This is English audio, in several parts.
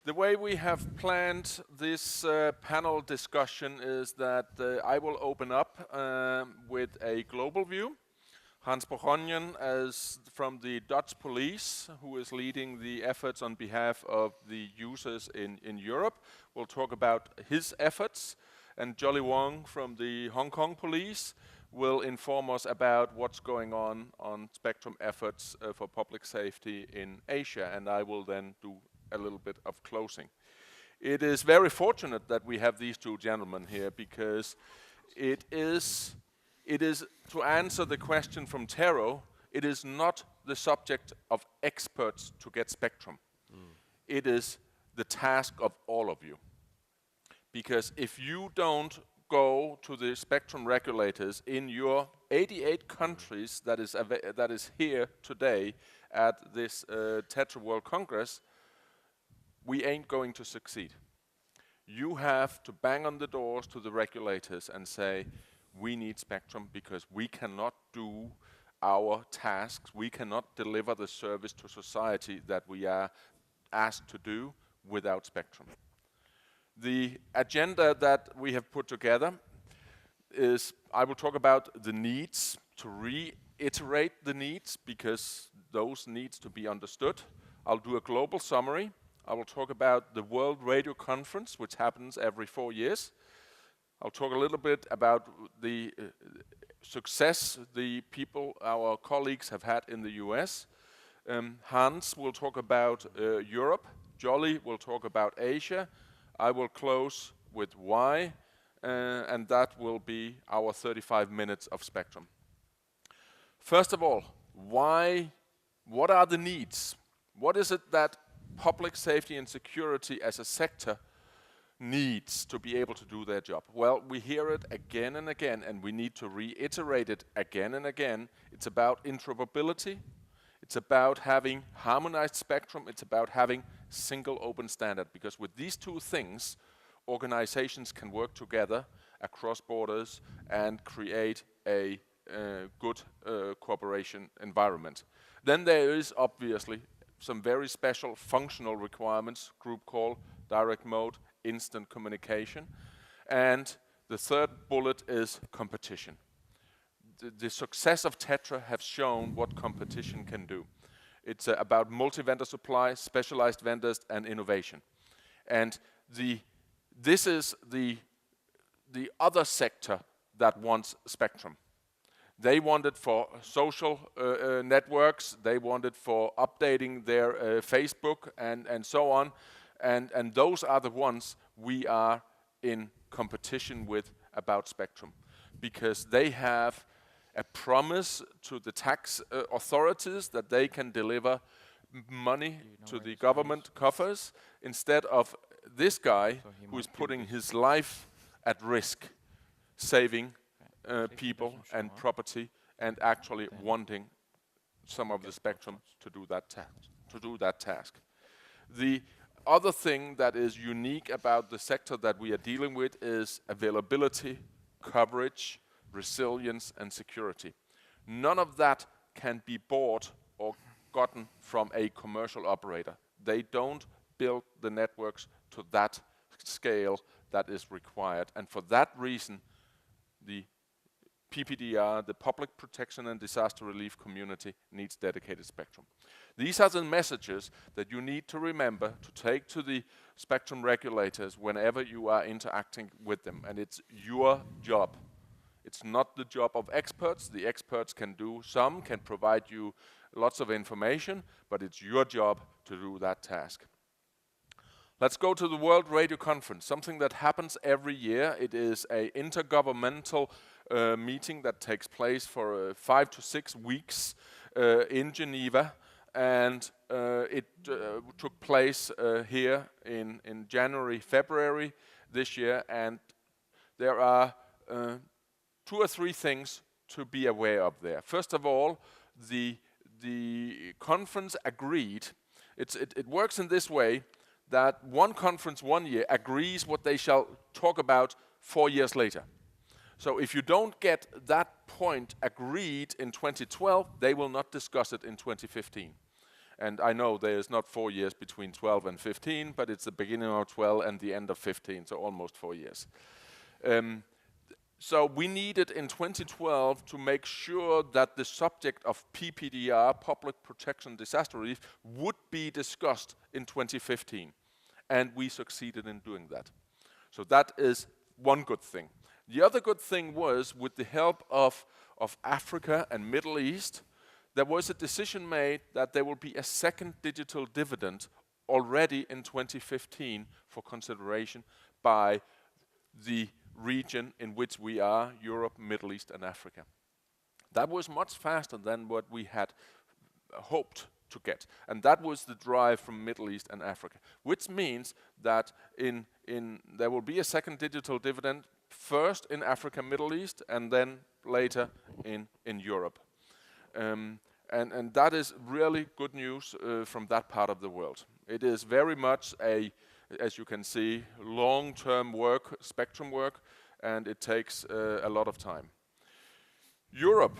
The way we have planned this panel discussion is that I will open up with a global view. Hans Bochonjen, as from the Dutch police, who is leading the efforts on behalf of the users in Europe, will talk about his efforts. And Jolly Wong from the Hong Kong police will inform us about what's going on spectrum efforts for public safety in Asia. And I will then do a little bit of closing. It is very fortunate that we have these two gentlemen here, because it is to answer the question from Tero, it is not the subject of experts to get spectrum. It is the task of all of you. Because if you don't go to the spectrum regulators in your 88 countries that is here today at this TETRA World Congress, we ain't going to succeed. You have to bang on the doors to the regulators and say, we need spectrum because we cannot do our tasks, we cannot deliver the service to society that we are asked to do without spectrum. The agenda that we have put together is, I will talk about the needs, to reiterate the needs, because those needs to be understood. I'll do a global summary. I will talk about the World Radio Conference, which happens every 4 years. I'll talk a little bit about the success the people, our colleagues, have had in the US. Hans will talk about Europe. Jolly will talk about Asia. I will close with why, and that will be our 35 minutes of spectrum. First of all, why? What are the needs? What is it that public safety and security as a sector needs to be able to do their job? Well, we hear it again and again, and we need to reiterate it again and again. It's about interoperability. It's about having harmonized spectrum. It's about having single open standard, because with these two things, organizations can work together across borders and create a good cooperation environment. Then there is obviously some very special functional requirements: group call, direct mode, instant communication. And the third bullet is competition. The success of TETRA has shown what competition can do. It's about multi-vendor supply, specialized vendors, and innovation. And this is the other sector that wants spectrum. They want it for social networks. They want it for updating their Facebook and so on. And those are the ones we are in competition with about spectrum, because they have a promise to the tax authorities that they can deliver money to the government coffers, instead of this guy who is putting his life at risk, saving people and property, and actually wanting some of the spectrum to do that task. The other thing that is unique about the sector that we are dealing with is availability, coverage, resilience, and security. None of that can be bought or gotten from a commercial operator. They don't build the networks to that scale that is required. And for that reason, the PPDR, the Public Protection and Disaster Relief community, needs dedicated spectrum. These are the messages that you need to remember to take to the spectrum regulators whenever you are interacting with them. And it's your job. It's not the job of experts. The experts can provide you lots of information, but it's your job to do that task. Let's go to the World Radio Conference, something that happens every year. It is an intergovernmental meeting that takes place for 5 to 6 weeks in Geneva, and it took place here in January, February this year, and there are 2 or 3 things to be aware of there. First of all, the conference agreed. It works in this way, that one conference 1 year agrees what they shall talk about 4 years later. So if you don't get that point agreed in 2012, they will not discuss it in 2015. And I know there is not 4 years between 12 and 15, but it's the beginning of 12 and the end of 15, so almost 4 years. So we needed in 2012 to make sure that the subject of PPDR, Public Protection Disaster Relief, would be discussed in 2015. And we succeeded in doing that. So that is one good thing. The other good thing was, with the help of Africa and Middle East, there was a decision made that there will be a second digital dividend already in 2015 for consideration by the region in which we are, Europe, Middle East and Africa. That was much faster than what we had hoped to get. And that was the drive from Middle East and Africa, which means that there will be a second digital dividend, first in Africa, Middle East, and then later in Europe. And that is really good news from that part of the world. It is very much as you can see, long-term work, spectrum work, and it takes a lot of time. Europe,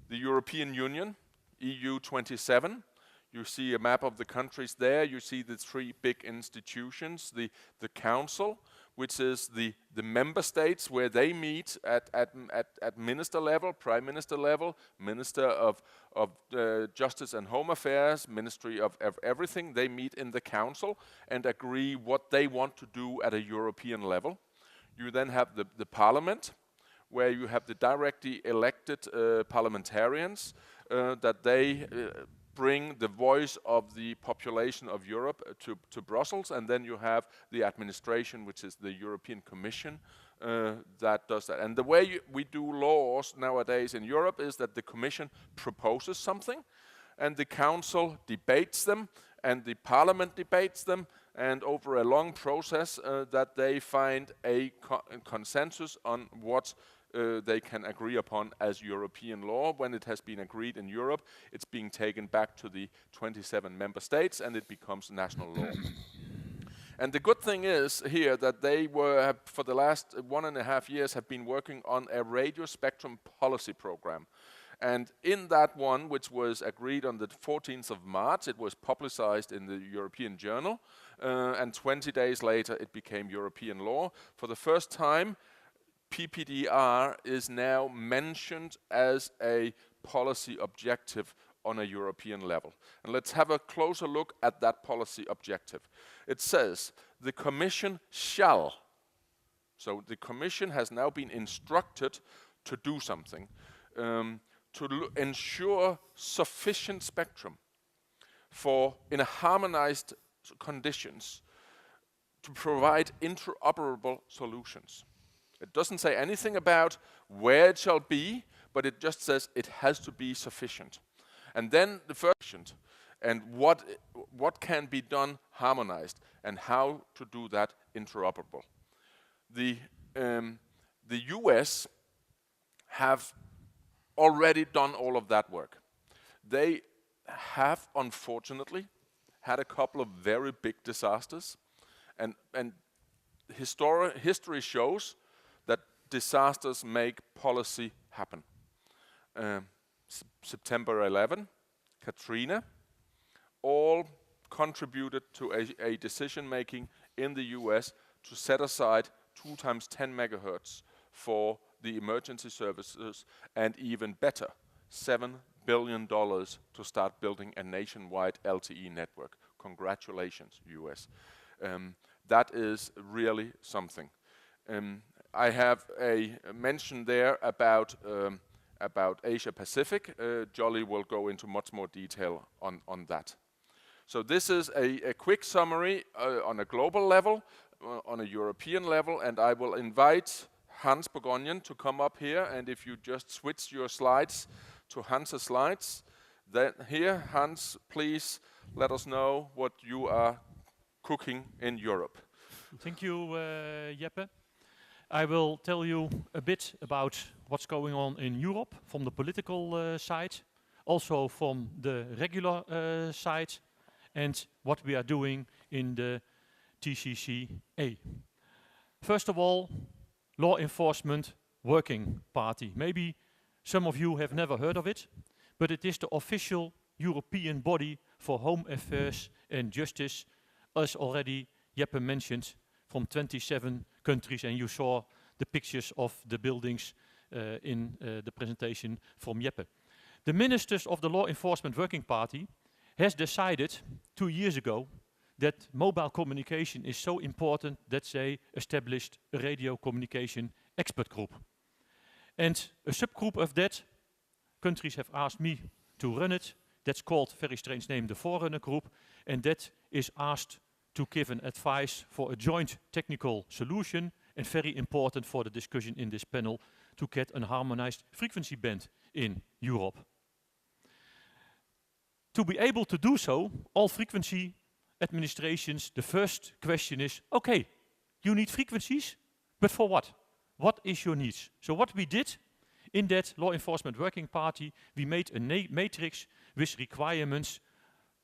the European Union, EU 27. You see a map of the countries there. You see the 3 big institutions, the Council, which is the member states where they meet at minister level, prime minister level, minister of Justice and Home Affairs, Ministry of everything. They meet in the Council and agree what they want to do at a European level. You then have the Parliament, where you have the directly elected parliamentarians that they bring the voice of the population of Europe to Brussels, and then you have the administration, which is the European Commission, that does that. And the way we do laws nowadays in Europe is that the Commission proposes something, and the Council debates them, and the Parliament debates them, and over a long process that they find a consensus on what they can agree upon as European law. When it has been agreed in Europe, it's being taken back to the 27 member states and it becomes national law. And the good thing is here that they for the last 1.5 years, have been working on a radio spectrum policy program. And in that one, which was agreed on the 14th of March, it was publicized in the European Journal, and 20 days later it became European law. For the first time, PPDR is now mentioned as a policy objective on a European level. And let's have a closer look at that policy objective. It says, the Commission shall. So the Commission has now been instructed to do something, to ensure sufficient spectrum in a harmonized conditions to provide interoperable solutions. It doesn't say anything about where it shall be, but it just says it has to be sufficient. And then the first, and what can be done harmonized, and how to do that interoperable. The US have already done all of that work. They have, unfortunately, had a couple of very big disasters, and history shows that disasters make policy happen. September 11, Katrina, all contributed to a decision making in the US to set aside 2 times 10 megahertz for the emergency services, and even better, $7 billion to start building a nationwide LTE network. Congratulations, US. That is really something. I have a mention there about Asia Pacific. Jolly will go into much more detail on that. So this is a quick summary on a global level, on a European level, and I will invite Hans Bourgognen to come up here, and if you just switch your slides to Hans' slides, then here, Hans, please let us know what you are cooking in Europe. Thank you, Jeppe. I will tell you a bit about what's going on in Europe from the political side, also from the regular side, and what we are doing in the TCCA. First of all, Law Enforcement Working Party. Maybe some of you have never heard of it, but it is the official European body for home affairs and justice, as already Jeppe mentioned, from 27 countries, and you saw the pictures of the buildings in the presentation from Jeppe. The ministers of the Law Enforcement Working Party has decided 2 years ago that mobile communication is so important that they established a radio communication expert group. And a subgroup of that, countries have asked me to run it. That's called, very strange name, the Forerunner Group, and that is asked to give an advice for a joint technical solution, and very important for the discussion in this panel, to get a harmonized frequency band in Europe. To be able to do so, all frequency administrations, the first question is, okay, you need frequencies, but for what? What is your needs? So what we did in that Law Enforcement Working Party, we made a matrix with requirements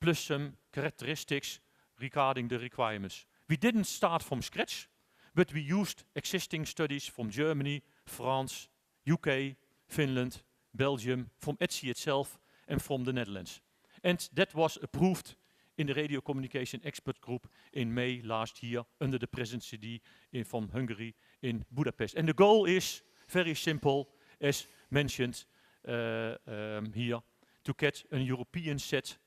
plus some characteristics regarding the requirements. We didn't start from scratch, but we used existing studies from Germany, France, UK, Finland, Belgium, from ETSI itself, and from the Netherlands. And that was approved in the Radio Communication Expert Group in May last year under the presidency from Hungary in Budapest. And the goal is very simple, as mentioned here, to get a European set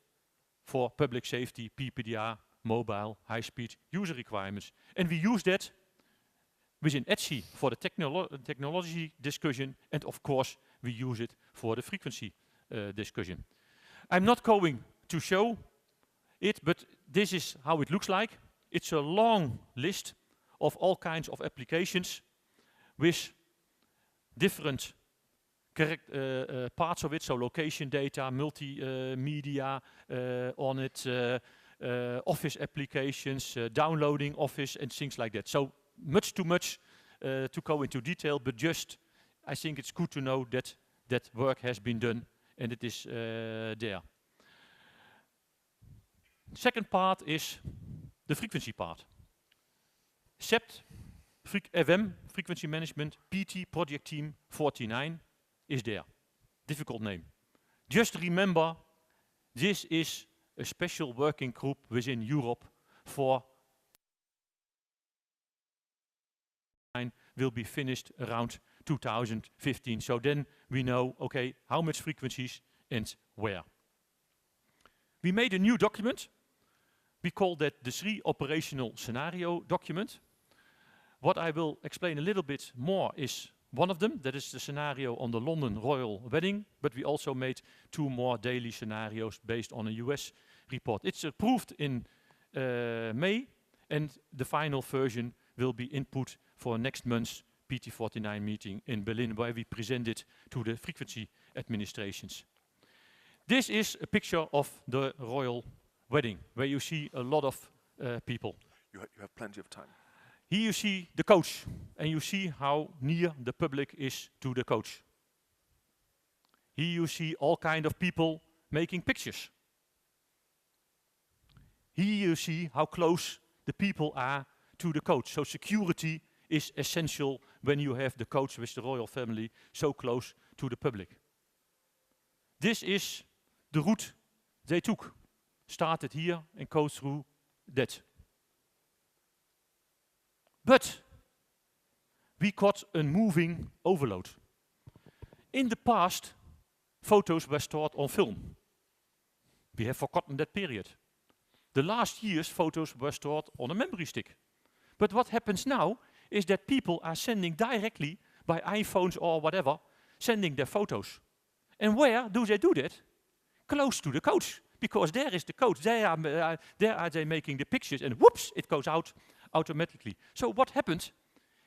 for public safety, PPDR, mobile, high-speed user requirements. And we use that within ETSI for the technology discussion, and of course we use it for the frequency discussion. I'm not going to show it, but this is how it looks like. It's a long list of all kinds of applications with different parts of it, so location data, multimedia on it, office applications, downloading Office and things like that. So much too much to go into detail, but just I think it's good to know that that work has been done and it is there. Second part is the frequency part. SEPT, FM, Frequency Management, PT, Project Team 49 is there. Difficult name. Just remember, this is a special working group within Europe for will be finished around 2015. So then we know, okay, how much frequencies and where. We made a new document. We call that the 3 operational scenario document. What I will explain a little bit more is one of them. That is the scenario on the London Royal Wedding. But we also made 2 more daily scenarios based on a US report. It's approved in May, and the final version will be input for next month's PT49 meeting in Berlin, where we present it to the frequency administrations. This is a picture of the royal wedding, where you see a lot of people. You have plenty of time. Here you see the coach, and you see how near the public is to the coach. Here you see all kind of people making pictures. Here you see how close the people are to the coach. So security is essential when you have the coach with the royal family so close to the public. This is the route they took. Started here and goes through that. But we got a moving overload. In the past, photos were stored on film. We have forgotten that period. The last years, photos were stored on a memory stick. But what happens now is that people are sending directly by iPhones or whatever, sending their photos. And where do they do that? Close to the coach, because there is the coach. There are they making the pictures, and whoops, it goes out automatically. So what happened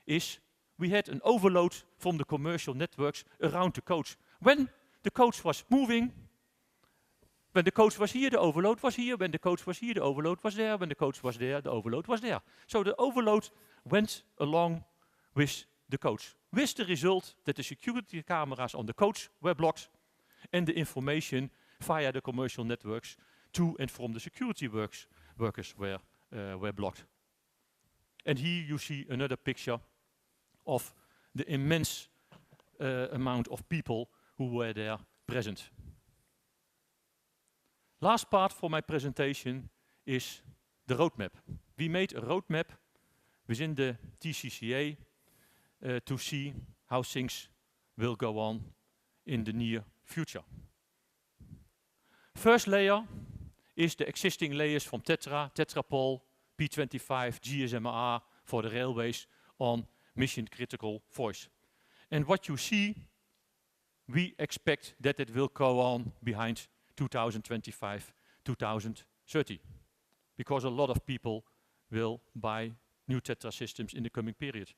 is we had an overload from the commercial networks around the coach. When the coach was moving, when the coach was here, the overload was here. When the coach was here, the overload was there. When the coach was there, the overload was there. So the overload went along with the coach, with the result that the security cameras on the coach were blocked and the information via the commercial networks to and from the security workers were blocked. And here you see another picture of the immense amount of people who were there present. Last part for my presentation is the roadmap. We made a roadmap within the TCCA to see how things will go on in the near future. First layer is the existing layers from TETRA, TETRAPOL, P25, GSMR for the railways on mission critical voice. And what you see, we expect that it will go on behind 2025, 2030, because a lot of people will buy new TETRA systems in the coming period.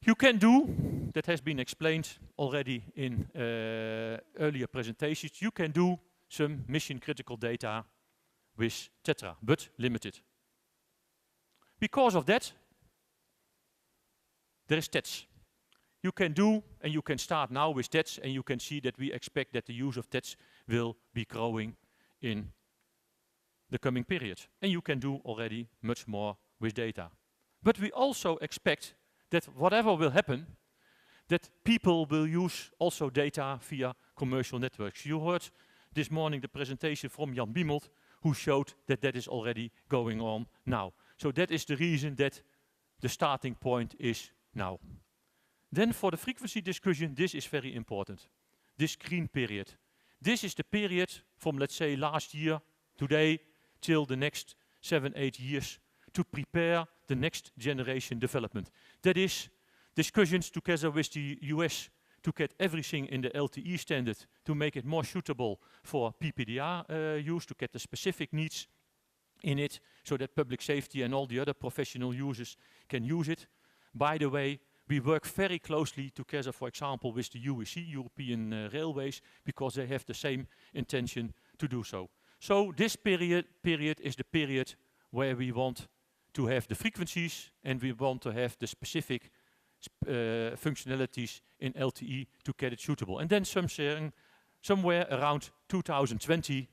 You can do, that has been explained already in earlier presentations, you can do some mission critical data with TETRA, but limited. Because of that, there is TETS. You can do, and you can start now with TETS, and you can see that we expect that the use of TETS will be growing in the coming period. And you can do already much more with data. But we also expect that whatever will happen, that people will use also data via commercial networks. You heard this morning the presentation from Jan Biemelt, who showed that that is already going on now. So that is the reason that the starting point is now. Then for the frequency discussion, this is very important. This green period. This is the period from, let's say, last year, today, till the next 7, 8 years to prepare the next generation development. That is discussions together with the US to get everything in the LTE standard to make it more suitable for PPDR use, to get the specific needs in it so that public safety and all the other professional users can use it. By the way, we work very closely together, for example, with the UEC, European Railways, because they have the same intention to do so. So this period is the period where we want to have the frequencies and we want to have the specific functionalities in LTE to get it suitable. And then somewhere around 2020,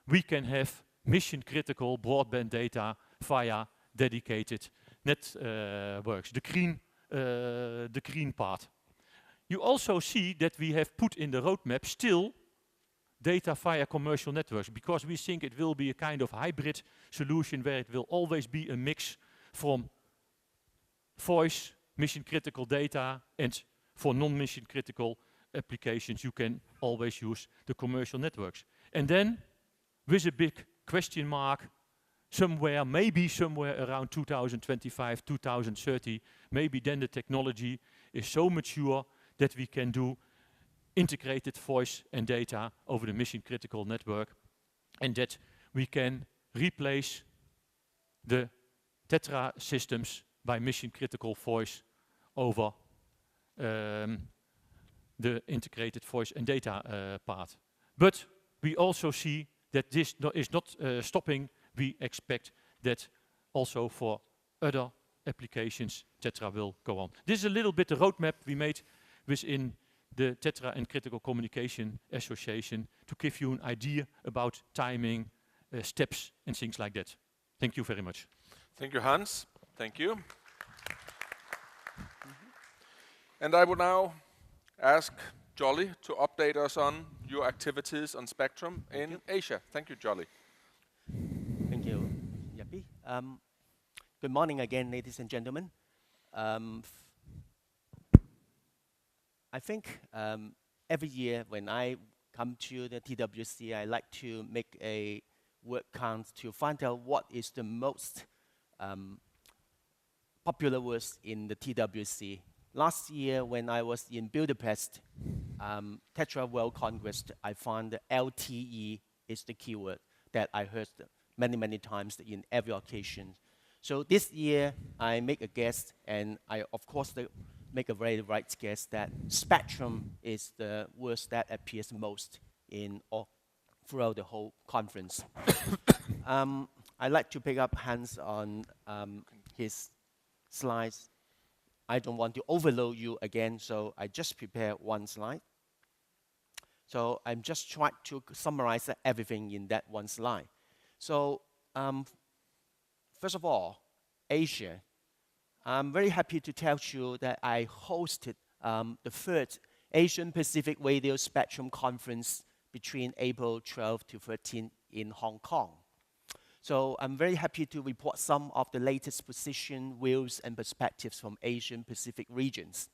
we can have mission critical broadband data via dedicated networks, the green part. You also see that we have put in the roadmap still data via commercial networks, because we think it will be a kind of hybrid solution where it will always be a mix from voice, mission critical data, and for non-mission critical applications you can always use the commercial networks. And then, with a big question mark, maybe somewhere around 2025, 2030, maybe then the technology is so mature that we can do integrated voice and data over the mission critical network, and that we can replace the TETRA systems by mission critical voice over the integrated voice and data part. But we also see that this is not stopping. We expect that also for other applications TETRA will go on. This is a little bit the roadmap we made within the TETRA and Critical Communication Association to give you an idea about timing, steps and things like that. Thank you very much. Thank you, Hans. Thank you. And I will now ask Jolly to update us on your activities on Spectrum in Asia. Thank you, Jolly. Thank you, Yappy. Good morning again, ladies and gentlemen. I think every year when I come to the TWC, I like to make a word count to find out what is the most popular words in the TWC. Last year, when I was in Budapest, TETRA World Congress, I found LTE is the keyword that I heard many, many times in every occasion. So this year, I make a guess, and I, of course, make a very right guess that Spectrum is the word that appears most in throughout the whole conference. I'd like to pick up Hans on his slides. I don't want to overload you again, so I just prepared one slide. So I'm just trying to summarize everything in that one slide. So first of all, Asia. I'm very happy to tell you that I hosted the third Asian Pacific Radio Spectrum Conference between April 12 to 13 in Hong Kong. So I'm very happy to report some of the latest position, views, and perspectives from Asian Pacific regions.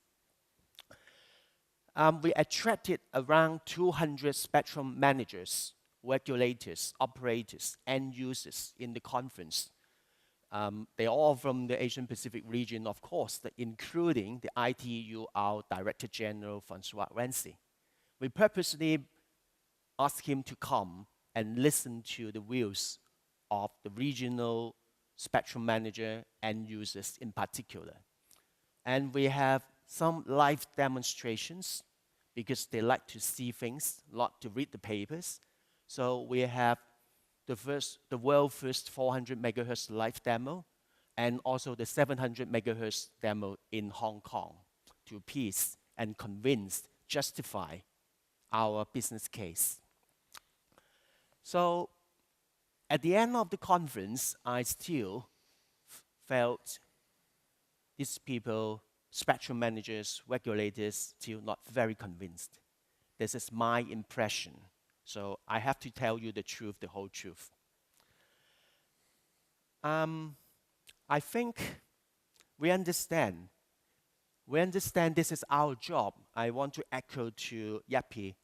We attracted around 200 spectrum managers, regulators, operators, end users in the conference. They're all from the Asian Pacific region, of course, including the ITU, our Director General, Francois Renzi. We purposely asked him to come and listen to the views of the regional spectrum manager and users in particular. And we have some live demonstrations because they like to see things, not to read the papers. So we have the world first 400 megahertz live demo and also the 700 megahertz demo in Hong Kong to appease and convince, justify our business case. So at the end of the conference, I still felt these people, spectrum managers, regulators, still not very convinced. This is my impression. So I have to tell you the truth, the whole truth. I think we understand. We understand this is our job. I want to echo to Yappy.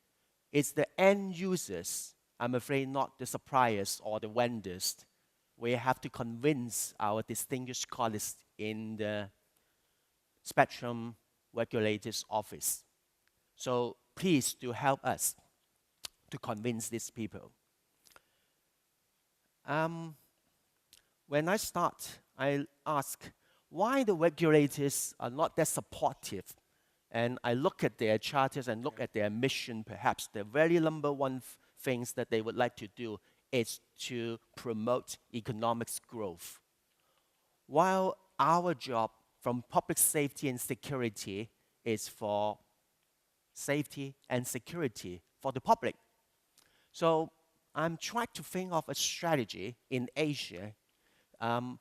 It's the end users, I'm afraid not the suppliers or the vendors. We have to convince our distinguished colleagues in the Spectrum Regulators Office. So please do help us to convince these people. When I start, I ask why the regulators are not that supportive. And I look at their charters and look at their mission, perhaps the very number one things that they would like to do is to promote economic growth. While our job from public safety and security is for safety and security for the public. So I'm trying to think of a strategy in Asia,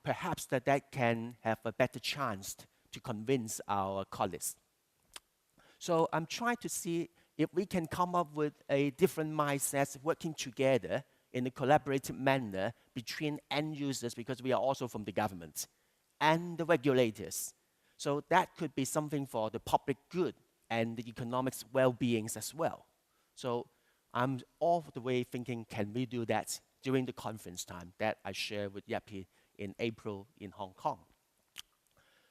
perhaps that can have a better chance to convince our colleagues. So I'm trying to see if we can come up with a different mindset working together in a collaborative manner between end users, because we are also from the government, and the regulators. So that could be something for the public good and the economic well-being as well. So I'm all the way thinking, can we do that during the conference time that I shared with Yappy in April in Hong Kong?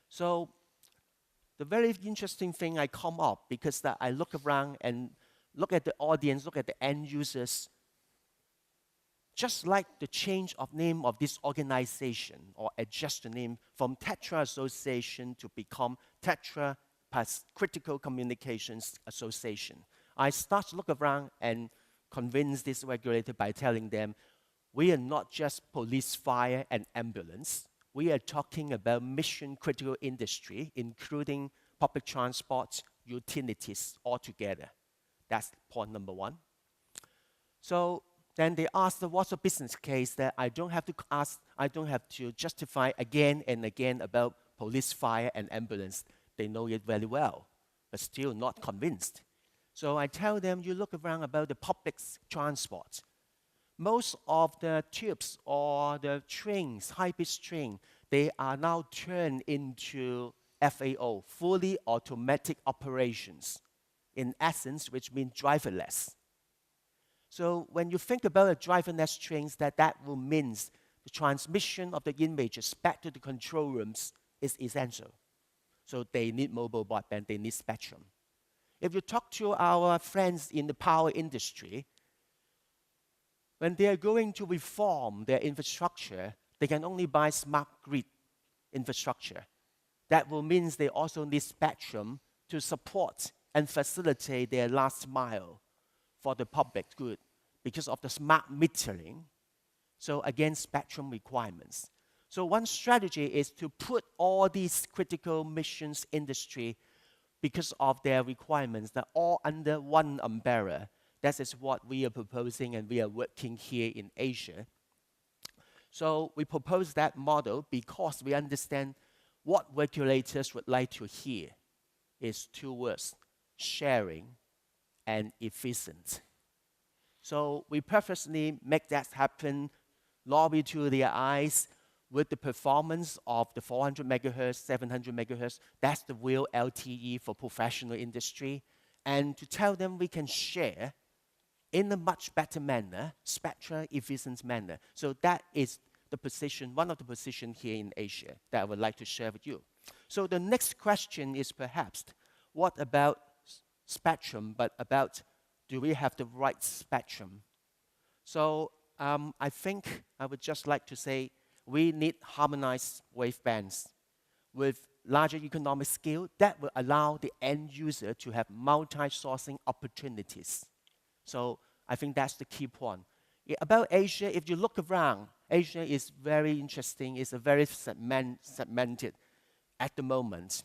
So the very interesting thing I come up, because that I look around and look at the audience, look at the end users, just like the change of name of this organization or adjust the name from TETRA Association to become TETRA plus Critical Communications Association. I start to look around and convince this regulator by telling them, we are not just police, fire, and ambulance. We are talking about mission-critical industry, including public transport, utilities altogether. That's point number one. So then they asked, what's the business case that I don't have to ask, I don't have to justify again and again about police, fire, and ambulance. They know it very well, but still not convinced. So I tell them, you look around about the public transport. Most of the tubes or the trains, high-speed train, they are now turned into FAO, fully automatic operations, in essence, which means driverless. So when you think about a driverless trains, that will mean the transmission of the images back to the control rooms is essential. So they need mobile broadband, they need spectrum. If you talk to our friends in the power industry, when they are going to reform their infrastructure, they can only buy smart grid infrastructure. That will mean they also need spectrum to support and facilitate their last mile for the public good because of the smart metering. So again, spectrum requirements. So one strategy is to put all these critical missions industry, because of their requirements, they're all under one umbrella. That is what we are proposing, and we are working here in Asia. So we propose that model because we understand what regulators would like to hear is two words: sharing and efficient. So we purposely make that happen, lobby to their eyes with the performance of the 400 megahertz, 700 megahertz. That's the real LTE for professional industry. And to tell them we can share in a much better manner, spectral efficient manner. So that is the position, one of the positions here in Asia that I would like to share with you. So the next question is perhaps, what about spectrum, but about do we have the right spectrum? So I think I would just like to say we need harmonized wavebands with larger economic scale that will allow the end user to have multi-sourcing opportunities. So I think that's the key point. About Asia, if you look around, Asia is very interesting. It's a very segmented at the moment.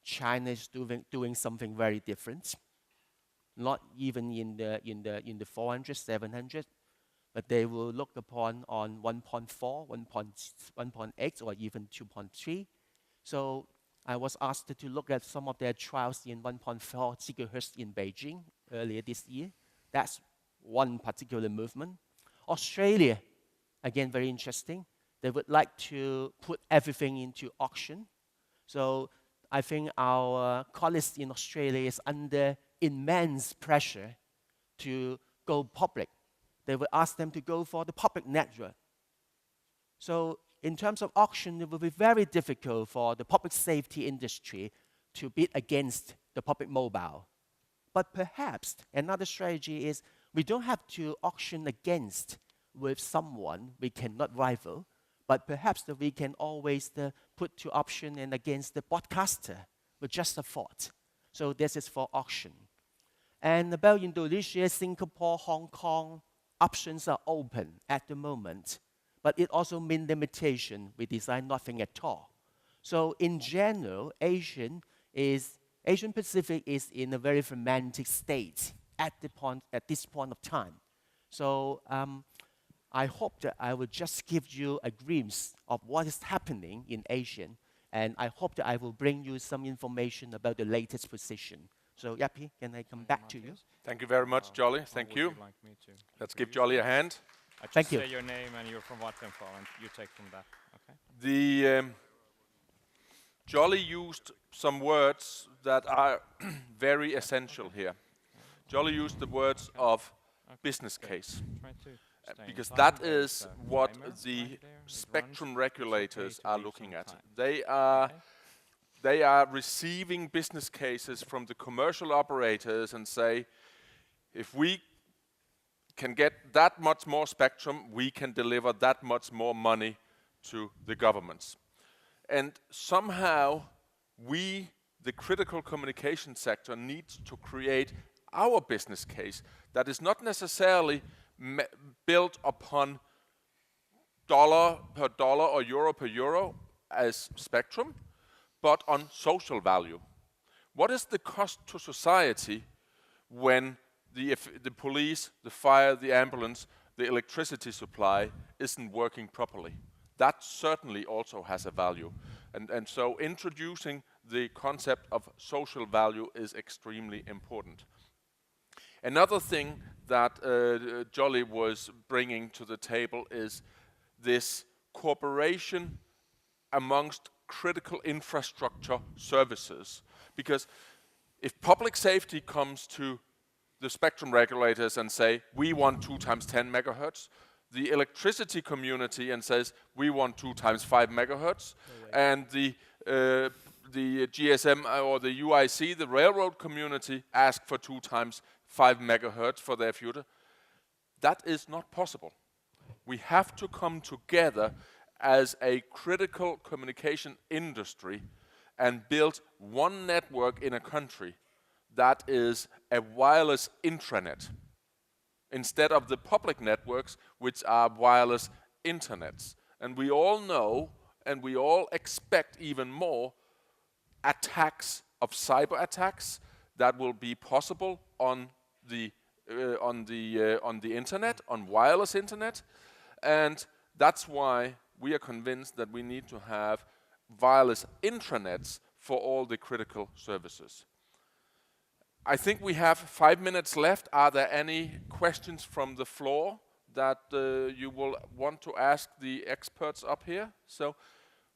China is doing something very different. Not even in the 400, 700, but they will look upon on 1.4, 1.8, or even 2.3. So I was asked to look at some of their trials in 1.4 gigahertz in Beijing earlier this year. That's one particular movement. Australia, again, very interesting. They would like to put everything into auction. So I think our colleagues in Australia is under immense pressure to go public. They will ask them to go for the public network. So in terms of auction, it will be very difficult for the public safety industry to bid against the public mobile. But perhaps another strategy is we don't have to auction against with someone we cannot rival, but perhaps that we can always put to option and against the broadcaster with just a thought. So this is for auction. And about Indonesia, Singapore, Hong Kong, options are open at the moment, but it also means limitation. We design nothing at all. So in general, Asian Pacific is in a very fragmented state at this point of time. So I hope that I will just give you a glimpse of what is happening in Asia, and I hope that I will bring you some information about the latest position. So Yapi, can I come back to you? Thank you very much, Jolly. Thank you. Let's give Jolly a hand. Thank you. Say your name and you're from Vattenfall, and you take from that. Okay. The Jolly used some words that are very essential here. Jolly used the words of business case, because that is what the spectrum regulators are looking at. They are receiving business cases from the commercial operators and say, if we can get that much more spectrum, we can deliver that much more money to the governments. And somehow we, the critical communication sector, needs to create our business case that is not necessarily built upon dollar per dollar or euro per euro as spectrum, but on social value. What is the cost to society when the police, the fire, the ambulance, the electricity supply isn't working properly? That certainly also has a value. And so introducing the concept of social value is extremely important. Another thing that Jolly was bringing to the table is this cooperation amongst critical infrastructure services. Because if public safety comes to the spectrum regulators and say, we want 2 times 10 megahertz, the electricity community and says, we want 2 times 5 megahertz, and the GSM or the UIC, the railroad community, ask for 2 times 5 megahertz for their future. That is not possible. We have to come together as a critical communication industry and build one network in a country that is a wireless intranet, instead of the public networks, which are wireless internets. And we all know, and we all expect even more attacks of cyber attacks that will be possible on the internet, on wireless internet, and that's why we are convinced that we need to have wireless intranets for all the critical services. I think we have 5 minutes left. Are there any questions from the floor that you will want to ask the experts up here? So,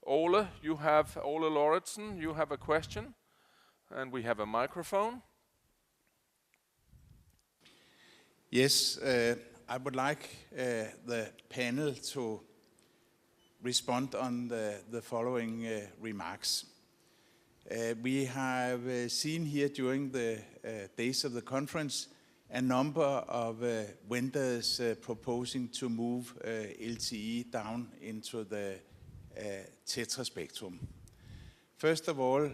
Ole Lauritsen, you have a question, and we have a microphone. Yes, I would like the panel to respond on the following remarks. We have seen here during the days of the conference a number of vendors proposing to move LTE down into the TETRA spectrum. First of all,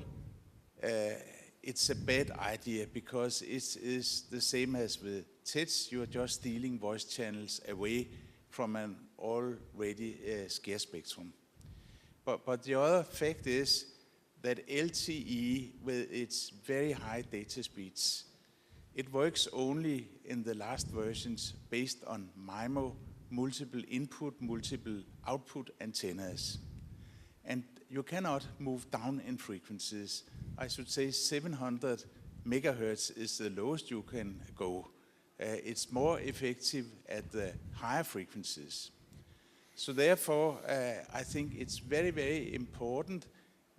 it's a bad idea because it is the same as with TETS. You are just stealing voice channels away from an already scarce spectrum. But the other fact is that LTE, with its very high data speeds, it works only in the last versions based on MIMO, multiple input, multiple output antennas. And you cannot move down in frequencies. I should say 700 megahertz is the lowest you can go. It's more effective at the higher frequencies. So therefore, I think it's very, very important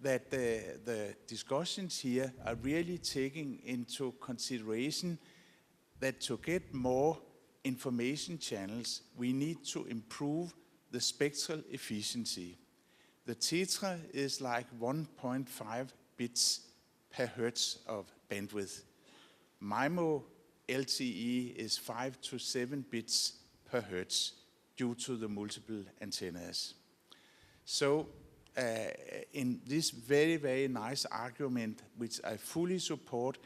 that the discussions here are really taking into consideration that to get more information channels, we need to improve the spectral efficiency. The TETRA is like 1.5 bits per hertz of bandwidth. MIMO LTE is 5 to 7 bits per hertz due to the multiple antennas. So in this very, very nice argument, which I fully support,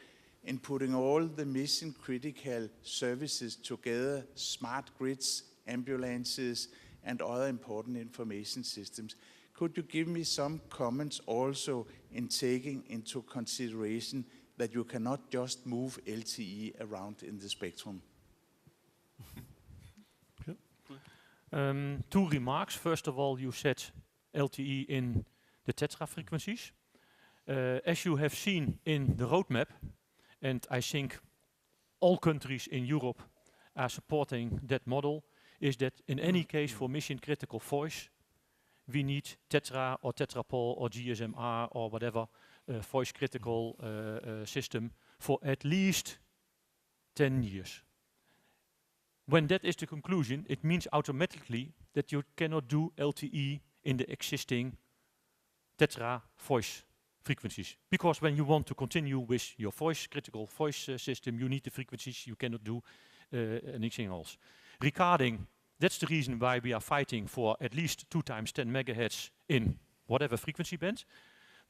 in putting all the mission-critical services together, smart grids, ambulances, and other important information systems, could you give me some comments also in taking into consideration that you cannot just move LTE around in the spectrum? Two remarks. First of all, you said LTE in the TETRA frequencies. As you have seen in the roadmap, and I think all countries in Europe are supporting that model, is that in any case for mission critical voice, we need TETRA or TETRAPOL or GSM-R or whatever voice critical system for at least 10 years. When that is the conclusion, it means automatically that you cannot do LTE in the existing TETRA voice frequencies. Because when you want to continue with your voice critical voice system, you need the frequencies, you cannot do anything else. Regarding, that's the reason why we are fighting for at least 2 times 10 megahertz in whatever frequency band.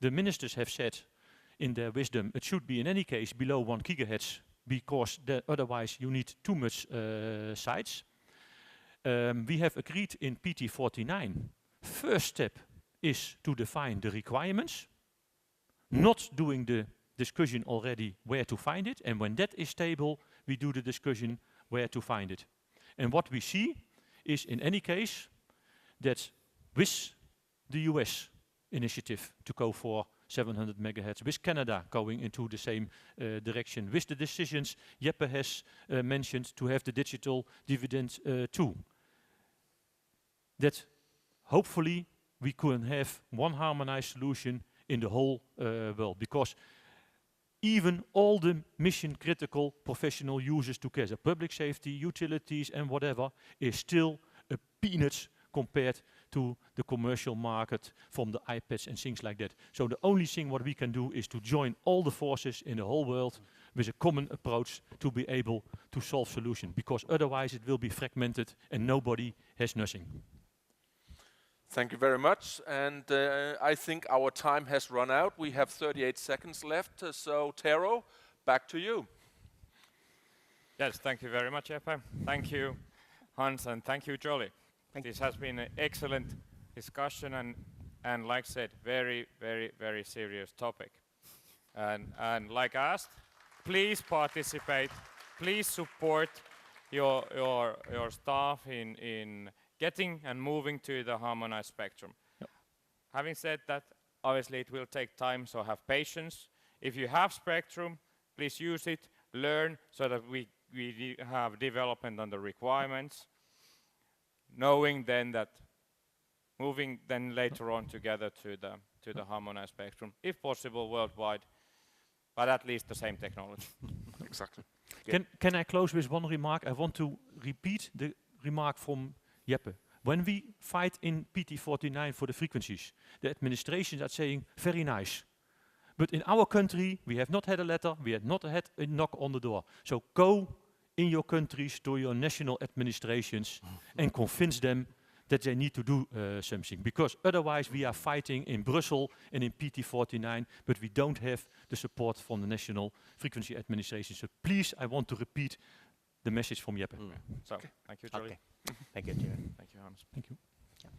The ministers have said in their wisdom it should be in any case below 1 gigahertz because otherwise you need too much sites. We have agreed in PT49. First step is to define the requirements, not doing the discussion already where to find it, and when that is stable, we do the discussion where to find it. And what we see is in any case that with the US initiative to go for 700 megahertz, with Canada going into the same direction, with the decisions Jeppe has mentioned to have the digital dividend too, that hopefully we can have one harmonized solution in the whole world, because even all the mission critical professional users together, public safety, utilities and whatever, is still a peanuts compared to the commercial market from the iPads and things like that. So the only thing what we can do is to join all the forces in the whole world with a common approach to be able to solve solution, because otherwise it will be fragmented and nobody has nothing. Thank you very much, and I think our time has run out. We have 38 seconds left, so Tero, back to you. Yes, thank you very much, Jeppe. Thank you, Hans, and thank you, Jolly. This has been an excellent discussion, and like I said, very, very, very serious topic. And like I asked, please participate, please support your staff in getting and moving to the harmonized spectrum. Yep. Having said that, obviously it will take time, so have patience. If you have spectrum, please use it. learn so that we have development on the requirements, knowing then that moving then later on together to the harmonized spectrum, if possible worldwide, but at least the same technology. Exactly. Can I close with one remark? I want to repeat the remark from Jeppe. When we fight in PT49 for the frequencies, the administrations are saying, very nice. But in our country, we have not had a letter, we have not had a knock on the door. So go in your countries to your national administrations and convince them that they need to do something. Because otherwise we are fighting in Brussels and in PT49, but we don't have the support from the national frequency administration. So please, I want to repeat the message from Jeppe. So, thank you, Jolie. Okay. Thank you, Jerry. Thank you, Hans. Thank you. Yeah.